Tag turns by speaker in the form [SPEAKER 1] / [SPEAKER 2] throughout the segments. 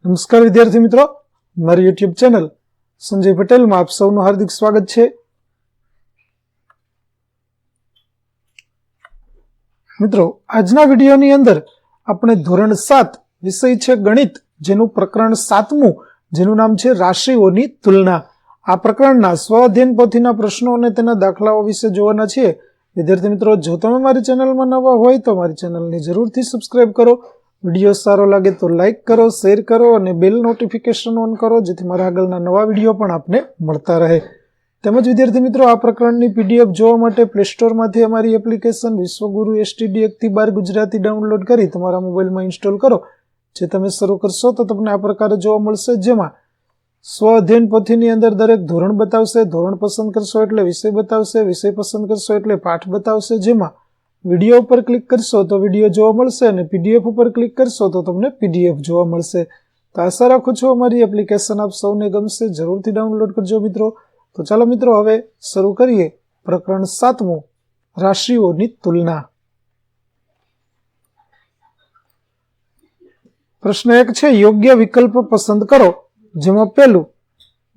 [SPEAKER 1] નમસ્કાર વિદ્યાર્થી મિત્રો, મારી યુટ્યુબ ચેનલ સંજય પટેલમાં આપ સૌનું હાર્દિક સ્વાગત છે. મિત્રો, આજના વિડીયોની અંદર આપણે ધોરણ 7 વિષય છે ગણિત, જેનું પ્રકરણ 7મું, જેનું નામ છે રાશિઓની તુલના. આ પ્રકરણના સ્વઅધ્યયન પોથીના પ્રશ્નો અને તેના દાખલાઓ વિશે જોવાના છીએ. વિદ્યાર્થી મિત્રો, જો તમે મારી ચેનલમાં નવા હોય તો મારી ચેનલને જરૂરથી સબસ્ક્રાઇબ કરો. વિડીયો સારો લાગે તો લાઇક કરો, શેર કરો અને બેલ નોટિફિકેશન ઓન કરો, જેથી મારા આગળના નવા વિડીયો પણ આપને મળતા રહે. તેમજ વિદ્યાર્થી મિત્રો, આ પ્રકરણની પીડીએફ જોવા માટે પ્લે સ્ટોરમાંથી અમારી એપ્લિકેશન વિશ્વગુરુ STD 1-12 ગુજરાતી ડાઉનલોડ કરી તમારા મોબાઈલમાં ઇન્સ્ટોલ કરો. જે તમે શરૂ કરશો તો તમને આ પ્રકારે જોવા મળશે, જેમાં સ્વ અધ્યયન પોથીની અંદર દરેક ધોરણ બતાવશે, ધોરણ પસંદ કરશો એટલે વિષય બતાવશે, વિષય પસંદ કરશો એટલે પાઠ બતાવશે. જેમાં વિડીયો ઉપર ક્લિક કરશો તો વિડીયો જોવા મળશે અને PDF ઉપર ક્લિક કરશો તો તમને PDF જોવા મળશે. તો આશા રાખું છું અમારી એપ્લિકેશન આપ સૌને ગમશે. જરૂરથી ડાઉનલોડ કરજો મિત્રો. તો ચાલો મિત્રો, હવે શરૂ કરીએ પ્રકરણ 7મું, રાશિઓની તુલના. પ્રશ્ન 1 છે, યોગ્ય વિકલ્પ પસંદ કરો. જેમાં પહેલું,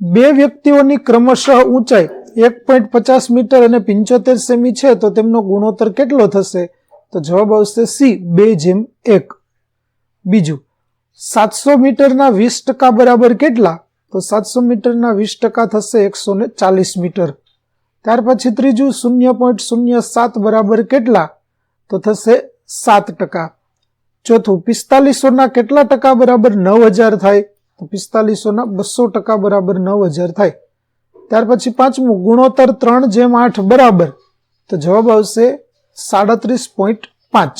[SPEAKER 1] બે વ્યક્તિઓની ક્રમશઃ ઊંચાઈ 1.50 મીટર અને 75 સેમી છે, તો તેમનો ગુણોત્તર કેટલો થશે? તો જવાબ આવશે C, 2:1. બીજું, 700 મીટરના 20% બરાબર કેટલા? તો 700 મીટરના 20% થશે 140 મીટર. ત્યાર પછી ત્રીજું, 0.07 બરાબર કેટલા? તો થશે 7%. ચોથું, 4500ના કેટલા ટકા બરાબર 9000 થાય? તો 4500ના 200% બરાબર 9000 થાય. ત્યાર પછી પાંચમું, ગુણોત્તર 3:8 બરાબર? તો જવાબ આવશે 37.5.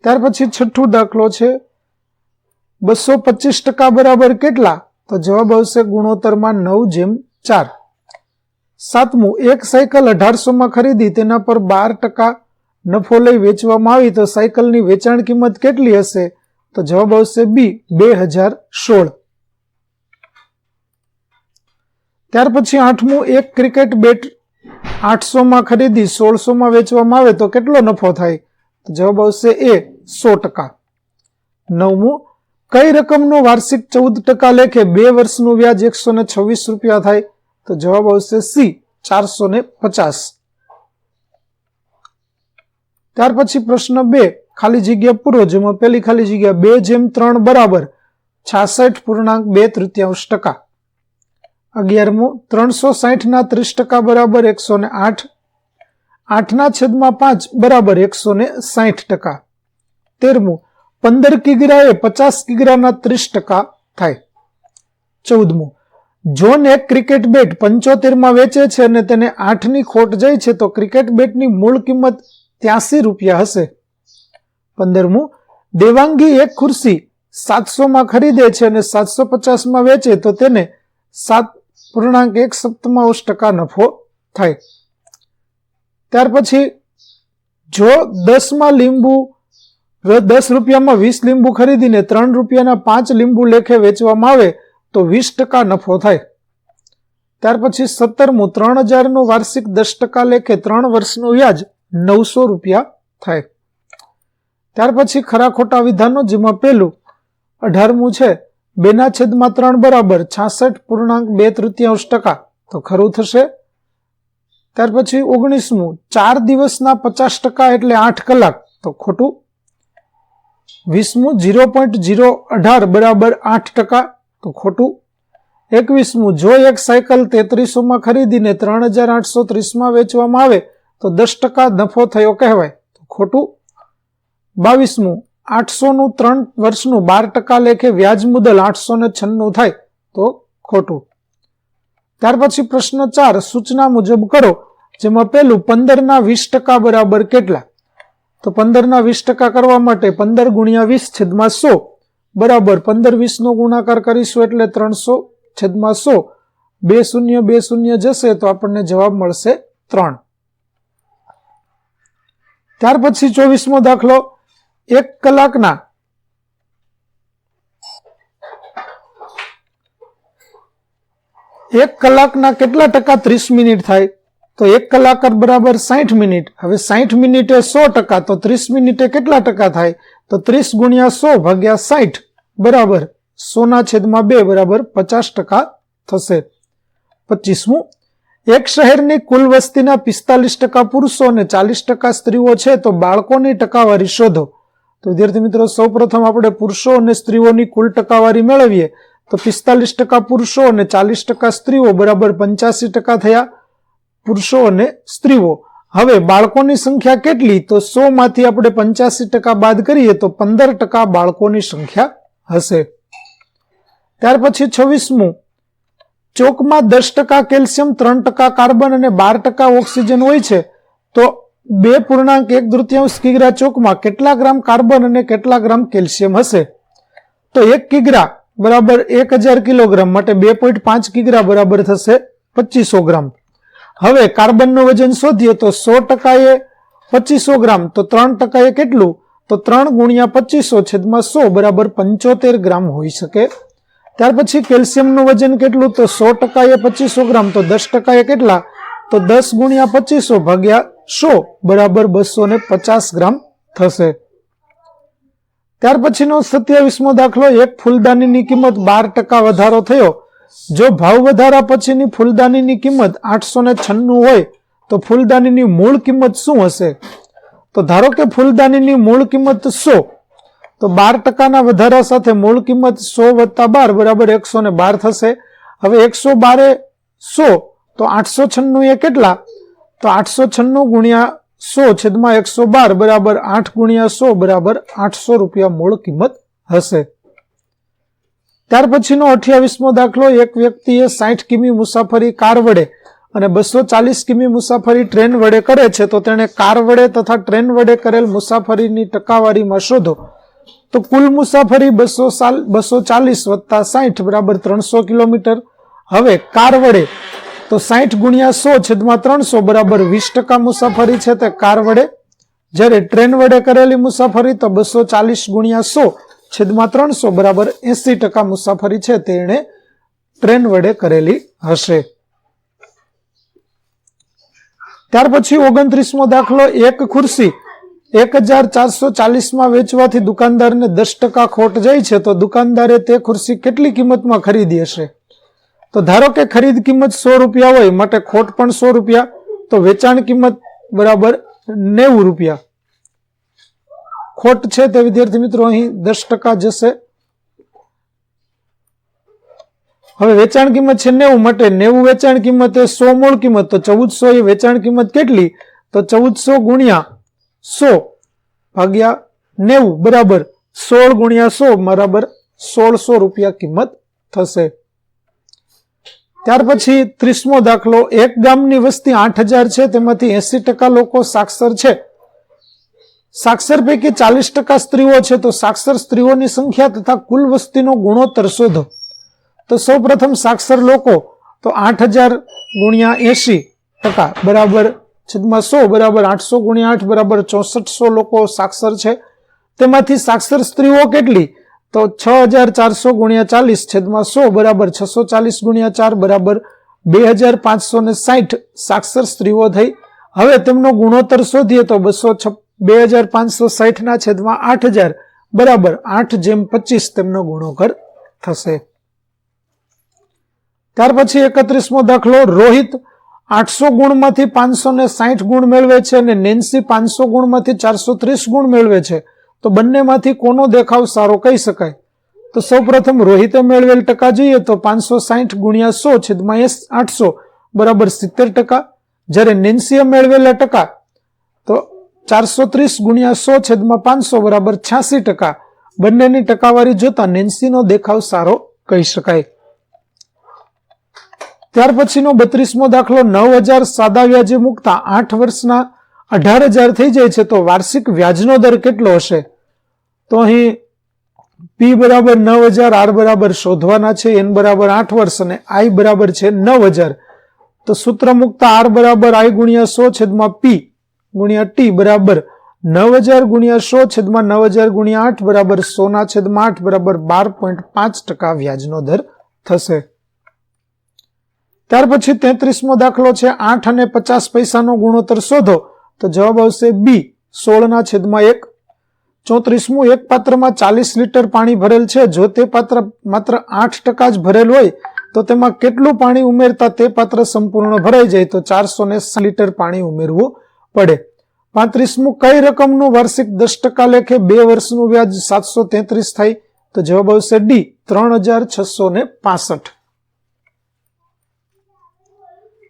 [SPEAKER 1] ત્યાર પછી છઠ્ઠું દાખલો છે, 225% બરાબર કેટલા? તો જવાબ આવશે ગુણોત્તરમાં 9:4. સાતમું, એક સાયકલ 1800માં ખરીદી, તેના પર 12% નફો લઈ વેચવામાં આવી, તો સાયકલની વેચાણ કિંમત કેટલી હશે? તો જવાબ આવશે B, 2016. ત્યાર પછી આઠમું, એક ક્રિકેટ બેટ 800માં ખરીદી 1600માં વેચવામાં આવે તો કેટલો નફો થાય? તો જવાબ આવશે A, 100%. નવમું, કઈ રકમનું વાર્ષિક 14% લેખે 2 વર્ષનું વ્યાજ 126 રૂપિયા થાય? તો જવાબ આવશે C, 450. ત્યાર પછી પ્રશ્ન 2, ખાલી જગ્યા પૂરો. જેમાં પહેલી ખાલી જગ્યા 2:3 બરાબર 66.2%. 11મું, 360ના 30% બરાબર 108. 8/5 બરાબર 160%. 13મું, 15 કિગ્રાએ 50 કિગ્રાના 30% થાય. 14મું, જોન એક ક્રિકેટ બેટ 75માં વેચે છે અને તેને 8ની ખોટ જાય છે, તો ક્રિકેટ બેટની મૂળ કિંમત 83 રૂપિયા હશે. 15મું, દેવાંગી એક ખુરશી 700માં ખરીદે છે અને 750માં વેચે તો તેને 7.1% નફો થાય. ત્યાર પછી, જો 10 રૂપિયામાં 20 લીંબુ ખરીદીને 3 રૂપિયાના 5 લીંબુ લેખે વેચવામાં આવે તો 20% નફો થાય. ત્યાર પછી 17મું, 3000નું વાર્ષિક 10% લેખે 3 વર્ષનું વ્યાજ 900 રૂપિયા થાય. ત્યાર પછી ખરા ખોટા વિધાનો. જેમાં પહેલું 18મું છે, 2/3 બરાબર 66.2%, તો ખરું થશે. ત્યાર પછી 19મું, 4 દિવસના 50% એટલે 8 કલાક, તો ખોટું. 20મું, 0.018 બરાબર 8%, તો ખોટું. 21મું, જો એક સાયકલ 3300માં ખરીદીને 3830માં વેચવામાં આવે તો 10% નફો થયો કહેવાય, તો ખોટું. 22મું, 800નું 3 વર્ષનું 12% લેખે વ્યાજ મુદલ 896 થાય, તો ખોટું. ત્યાર પછી પ્રશ્ન 4, સૂચના મુજબ કરો. જેમાં પહેલું, 15ના 20% બરાબર કેટલા? તો 15ના 20% કરવા માટે 15 × 20/100 બરાબર 15 20નો ગુણાકાર કરીશું એટલે 300/100. 2 0 2 0 જશે તો આપણને જવાબ મળશે 3. ત્યાર પછી 24મો દાખલો, 1 કલાકના 1 કલાકના કેટલા ટકા 30 મિનિટ થાય? તો 1 કલાક બરાબર 60 મિનિટ. હવે 60 મિનિટે 100%, તો 30 મિનિટે કેટલા ટકા થાય? તો 30 × 100 / 60, બરાબર 100/2 બરાબર 50% થશે. 25મું, એક શહેરની કુલ વસ્તીના 45% પુરુષો અને 40% સ્ત્રીઓ છે તો બાળકોની ટકાવારી શોધો. તો વિદ્યાર્થી મિત્રો સૌપ્રથમ આપણે પુરુષો અને સ્ત્રીઓની કુલ ટકાવારી મેળવીએ તો 45% પુરુષો અને 40% સ્ત્રીઓ બરાબર 85% થયા પુરુષો અને સ્ત્રીઓ. હવે બાળકોની સંખ્યા કેટલી? તો 100 માંથી આપણે 85% બાદ કરીએ તો 15% બાળકોની સંખ્યા હશે. ત્યાર પછી 26મું, ચોકમાં 10% કેલ્શિયમ, 3% કાર્બન અને 12% ઓક્સિજન હોય છે તો 2.1 કિગ્રા ચોકમાં કેટલા ગ્રામ કાર્બન અને કેટલા ગ્રામ કેલ્શિયમ હશે? તો 1 કિગ્રા બરાબર 1000 કિલોગ્રામ માટે 2.5 કિગ્રા બરાબર થશે 2500 ગ્રામ. હવે કાર્બનનું વજન શોધીએ તો 100% એ 2500 ગ્રામ તો 3% એ કેટલું? તો 3 ગુણ્યા 2500/100 બરાબર 75 ગ્રામ હોઈ શકે. ત્યાર પછી કેલ્શિયમનું વજન કેટલું? તો 100% એ 2500 ગ્રામ તો 10% એ કેટલા? તો 10 ગુણ્યા 2500 ભાગ્યા 100 બરાબર 250 ગ્રામ થશે. ત્યાર પછીનો 27મો દાખલો, એક ફૂલદાનીની કિંમત 12% વધારો થયો. જો ભાવ વધારા પછીની ફૂલદાનીની કિંમત 896 હોય તો ફૂલદાનીની મૂળ કિંમત શું હશે? તો ધારો કે ફૂલદાનીની મૂળ કિંમત 100 તો 12%ના વધારા સાથે મૂળ કિંમત 100 + 12 બરાબર 112 થશે. હવે 112 એ 100 તો 896 એ કેટલા? તો 896 ગુણ્યા 100/112 બરાબર 8 ગુણ્યા 100 બરાબર 800 રૂપિયા મૂળ કિંમત હશે. ત્યાર પછીનો 28મો દાખલો, એક વ્યક્તિએ 60 કિમી મુસાફરી કાર વડે અને 240 કિમી મુસાફરી ટ્રેન વડે કરે છે તો તેણે કાર વડે તથા ટ્રેન વડે કરેલ મુસાફરીની ટકાવારીમાં શોધો. તો કુલ મુસાફરી 240 + 60 બરાબર 300 કિલોમીટર. હવે કાર વડે તો 60 ગુણ્યા 100/300 બરાબર 20% મુસાફરી છે તે કાર વડે. જ્યારે ટ્રેન વડે કરેલી મુસાફરી તો 240 ગુણ્યા 100/300 બરાબર 80% મુસાફરી છે તે એણે ટ્રેન વડે કરેલી હશે. ત્યાર પછી 29મો દાખલો, એક ખુરશી 1440 વેચવાથી દુકાનદારને 10% ખોટ જાય છે તો દુકાનદારે તે ખુરશી કેટલી કિંમતમાં ખરીદી હશે? તો ધારો કે ખરીદ કિંમત 100 રૂપિયા હોય માટે ખોટ પણ 100 રૂપિયા તો વેચાણ કિંમત બરાબર 90 રૂપિયા. ખોટ છે તે વિદ્યાર્થી મિત્રો અહીં 10% જશે. હવે વેચાણ કિંમત છે 90 માટે 90 વેચાણ કિંમત એ 100 મૂળ કિંમત તો 1400 એ વેચાણ કિંમત કેટલી? તો 1400 ગુણ્યા 100 ભાગ્યા 90 બરાબર 16 ગુણ્યા 100 બરાબર 1600 રૂપિયા કિંમત થશે. ત્યાર પછી 30મો દાખલો, એક ગામની વસ્તી 8000 છે તેમાંથી 80% લોકો સાક્ષર છે. સાક્ષર પૈકી 40% સ્ત્રીઓ છે તો સાક્ષર સ્ત્રીઓની સંખ્યા તથા કુલ વસ્તીનો ગુણોત્તર શોધો. તો સૌ પ્રથમ સાક્ષર લોકો તો 8000 ગુણ્યા 80% બરાબર 100 બરાબર 800 ગુણ્યા 8 બરાબર 6400 લોકો સાક્ષર છે. તેમાંથી સાક્ષર સ્ત્રીઓ કેટલી? તો 6400 ગુણ્યા 40/100 બરાબર 640 ગુણ્યા 4 બરાબર 2560 સાક્ષર સ્ત્રીઓ થઈ. હવે તેમનો ગુણોત્તર શોધીએ તો 2560/8000 બરાબર 8/25 તેમનો ગુણોત્તર થશે. ત્યાર પછી 31મો દાખલો, રોહિત 800 ગુણમાંથી 560 ગુણ મેળવે છે અને નેન્સી 500 ગુણમાંથી 430 ગુણ મેળવે છે તો બંનેમાંથી કોનો દેખાવ સારો કહી શકાય? તો સૌપ્રથમ રોહિતે મેળવેલ ટકા જોઈએ તો 560 ગુણ્યા 100/800 બરાબર 70%. જ્યારે નેન્સીએ મેળવેલા ટકા તો 430 ગુણ્યા 100/500 બરાબર 86%. બંનેની ટકાવારી જોતા નેન્સીનો દેખાવ સારો કહી શકાય. ત્યાર પછીનો 32મો દાખલો, 9000 સાદા વ્યાજે મૂકતા 8 વર્ષના 18000 થઈ જાય છે તો વાર્ષિક વ્યાજનો દર કેટલો હશે? તો અહીં P બરાબર 9000, R બરાબર શોધવાના છે, N બરાબર 8 વર્ષ અને I બરાબર છે 9000. તો સૂત્ર મૂકતા R બરાબર I ગુણ્યા 100/P ગુણ્યા T બરાબર 9000 ગુણ્યા 100/9000 ગુણ્યા 8 બરાબર 100/8 બરાબર 12.5% વ્યાજનો દર થશે. ત્યાર પછી 33મો દાખલો છે, 8 અને 50 પૈસાનો ગુણોત્તર શોધો. તો જવાબ આવશે B 16/1. 34મું, એક પાત્રમાં 40 લીટર પાણી ભરેલ છે. જો તે પાત્ર માત્ર 8% જ ભરેલ હોય તો તેમાં કેટલું પાણી ઉમેરતા તે પાત્ર સંપૂર્ણ ભરાઈ જાય? તો 460 લીટર પાણી ઉમેરવું પડે. 35મું, કઈ રકમનું વાર્ષિક 10% લેખે 2 વર્ષનું વ્યાજ 733 થાય? તો જવાબ આવશે ડી, 3665.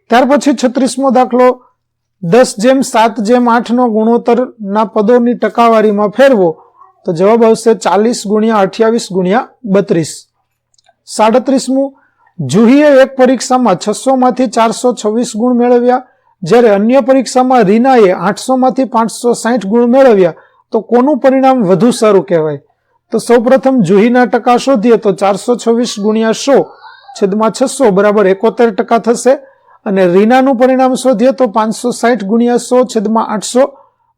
[SPEAKER 1] ત્યાર પછી 36મો દાખલો, 10:7:8 નો ગુણોત્તરના પદોની ટકાવારીમાં ફેરવો. તો જવાબ આવશે 40×28×32. 37મું, જુહીએ એક પરીક્ષામાં 600 માંથી 426 ગુણ મેળવ્યા, જ્યારે અન્ય પરીક્ષામાં રીનાએ 800 માંથી 560 ગુણ મેળવ્યા, તો કોનું પરિણામ વધુ સારું કહેવાય? તો સૌપ્રથમ જુહીના ટકા શોધીએ તો 426×100/600 બરાબર 71% થશે, અને રીનાનું પરિણામ શોધીએ તો 560×100/800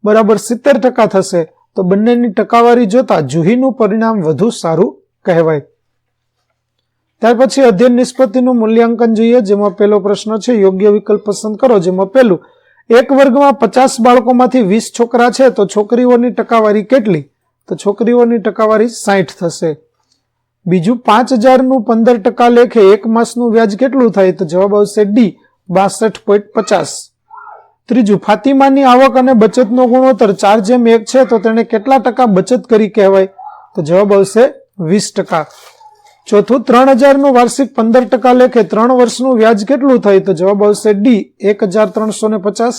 [SPEAKER 1] બરાબર 70% થશે. તો બંનેની ટકાવારી જોતા જુહીનું પરિણામ વધુ સારું કહેવાય. ત્યાર પછી અધ્યયન નિષ્પત્તિનું મૂલ્યાંકન જોઈએ, જેમાં પહેલો પ્રશ્ન છે યોગ્ય વિકલ્પ પસંદ કરો. જેમાં પહેલું, એક વર્ગમાં 50 બાળકોમાંથી 20 છોકરા છે તો છોકરીઓની ટકાવારી કેટલી? તો છોકરીઓની ટકાવારી 60 થશે. બીજું, 5000નું 15% લેખે એક માસનું વ્યાજ કેટલું થાય? તો જવાબ આવશે ડી, 62.50. ત્રીજું, ફાતિમાની આવક અને બચતનો ગુણોત્તર 4:1 છે તો તેણે કેટલા ટકા બચત કરી કહેવાય? તો જવાબ આવશે 20%. ચોથું, 3000નું વાર્ષિક 15% લેખે 3 વર્ષનું વ્યાજ કેટલું થાય? તો જવાબ આવશે ડી, 1350.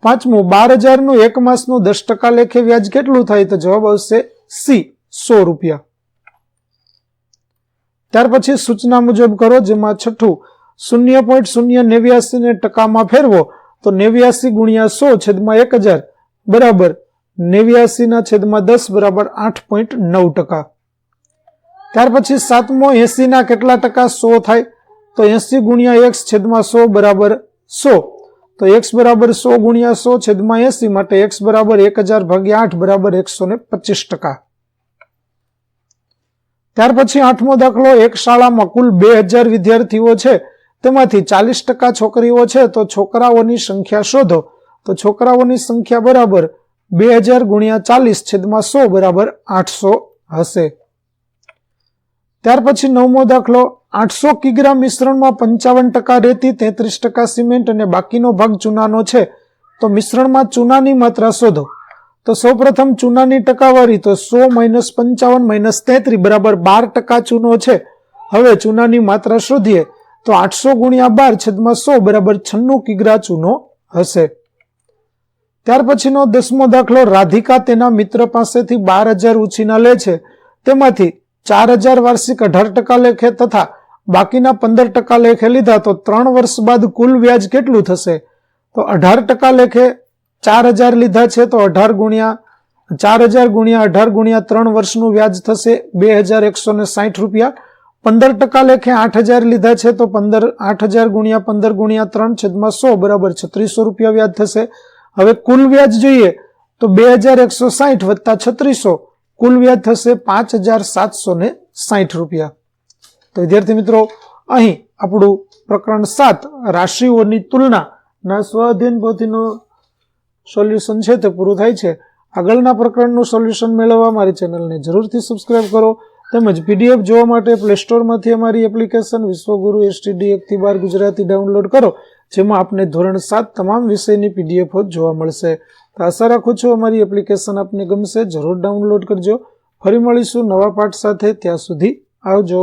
[SPEAKER 1] પાંચમું, 12000નું એક માસનું 10% લેખે વ્યાજ કેટલું થાય? તો જવાબ આવશે સી, 100 રૂપિયા. ત્યાર પછી સૂચના મુજબ કરો, જેમાં છઠ્ઠું, 0.089 ને ટકામાં ફેરવો. તો 89×100/1000 બરાબર 89/10 બરાબર 8.9%. ત્યાર પછી સાતમો, 80 ના કેટલા ટકા 100 થાય? તો 80×x/100 બરાબર 100. તો x બરાબર 100×100/80 માટે x બરાબર 1000/8 બરાબર 125%. ત્યાર પછી આઠમો દાખલો, એક શાળામાં કુલ 2000 વિદ્યાર્થીઓ છે, તેમાંથી 40% છોકરીઓ છે તો છોકરાઓની સંખ્યા શોધો. તો છોકરાઓની સંખ્યા બરાબર 2000×40/100 બરાબર 800 હશે. ત્યાર પછી નવમો દાખલો, 800 કિગ્રા મિશ્રણમાં 55% રેતી, 33% સિમેન્ટ અને બાકીનો ભાગ ચૂનાનો છે, તો મિશ્રણમાં ચૂનાની માત્રા શોધો. તો સૌપ્રથમ ચૂનાની ટકાવારી, તો 100 - 55 - 33 બરાબર 12% ચૂનો છે. હવે ચૂનાની માત્રા શોધીએ તો 800×12/100 બરાબર 96 કિગ્રા ચૂનો હશે. ત્યાર પછીનો 10મો દાખલો, રાધિકા તેના મિત્ર પાસેથી 12000 ઉછીના લે છે, તેમાંથી 4000 વાર્ષિક 18% લેખે તથા બાકીના 15% લેખે લીધા, તો 3 વર્ષ બાદ કુલ વ્યાજ કેટલું થશે? તો 18% લેખે 4000 લીધા છે તો 4000×18 વર્ષનું વ્યાજ થશે 2160 રૂપિયા. 15% લેખે 8000 લીધા છે તો 8000×15×3/100 બરાબર 3600 રૂપિયા વ્યાજ થશે. હવે કુલ વ્યાજ જોઈએ તો 2160 વત્તા 3600 કુલ વ્યાજ થશે 5760 રૂપિયા. તો વિદ્યાર્થી મિત્રો, અહીં આપણું પ્રકરણ 7 રાશિઓની તુલનાના સ્વઅધ્યયન પોથીનું સોલ્યુશન છે તે પૂરું થાય છે. આગળના પ્રકરણનું સોલ્યુશન મેળવવા મારી ચેનલને જરૂરથી સબસ્ક્રાઇબ કરો, તેમજ પીડીએફ જોવા માટે પ્લે સ્ટોરમાંથી અમારી એપ્લિકેશન વિશ્વગુરુ STD 1-12 ગુજરાતી ડાઉનલોડ કરો, જેમાં આપને ધોરણ 7 તમામ વિષયની પીડીએફ જોવા મળશે. તો આશા રાખું છું અમારી એપ્લિકેશન આપને ગમશે. જરૂર ડાઉનલોડ કરજો. ફરી મળીશું નવા પાઠ સાથે. ત્યાં સુધી આવજો.